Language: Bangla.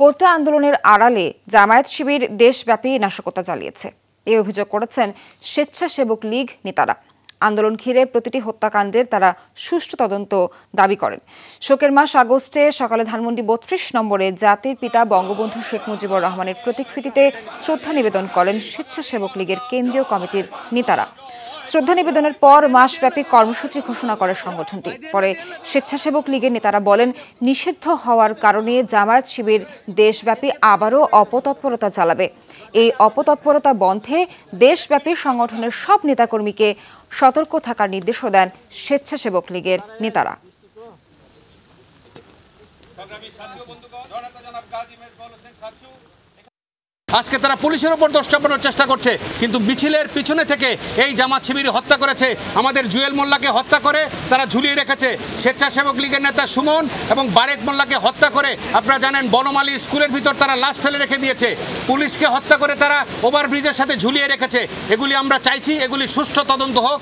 কোটা আন্দোলনের আড়ালে জামায়াত শিবির দেশব্যাপী নাশকতা চালিয়েছে, এই অভিযোগ করেছেন স্বেচ্ছাসেবক লীগ নেতারা। আন্দোলন ঘিরে প্রতিটি হত্যাকাণ্ডের তারা সুষ্ঠু তদন্ত দাবি করেন। শোকের মাস আগস্টে সকালে ধানমন্ডি ৩২ নম্বরে জাতির পিতা বঙ্গবন্ধু শেখ মুজিবুর রহমানের প্রতিকৃতিতে শ্রদ্ধা নিবেদন করেন স্বেচ্ছাসেবক লীগের কেন্দ্রীয় কমিটির নেতারা। শ্রদ্ধা নিবেদনের পর মাসব্যাপী কর্মসূচি ঘোষণা করে সংগঠনটি। পরে স্বেচ্ছাসেবক লীগের নেতারা বলেন, নিষিদ্ধ হওয়ার কারণে জামায়াত শিবির দেশব্যাপী আবারও অপতৎপরতা চালাবে। এই অপতৎপরতা বন্ধে দেশব্যাপী সংগঠনের সব নেতাকর্মীকে সতর্ক থাকার নির্দেশও দেন স্বেচ্ছাসেবক লীগের নেতারা। আজকে তারা পুলিশের উপর দোষ চাপানোর চেষ্টা করছে, কিন্তু মিছিলের পিছনে থেকে এই জামাত শিবির হত্যা করেছে। আমাদের জুয়েল মোল্লাকে হত্যা করে তারা ঝুলিয়ে রেখেছে। স্বেচ্ছাসেবক লীগের নেতা সুমন এবং বারেক মোল্লাকে হত্যা করে আপনারা জানেন বনমালী স্কুলের ভিতর তারা লাশ ফেলে রেখে দিয়েছে। পুলিশকে হত্যা করে তারা ওভারব্রিজের সাথে ঝুলিয়ে রেখেছে। এগুলি আমরা চাইছি এগুলি সুষ্ঠু তদন্ত হোক।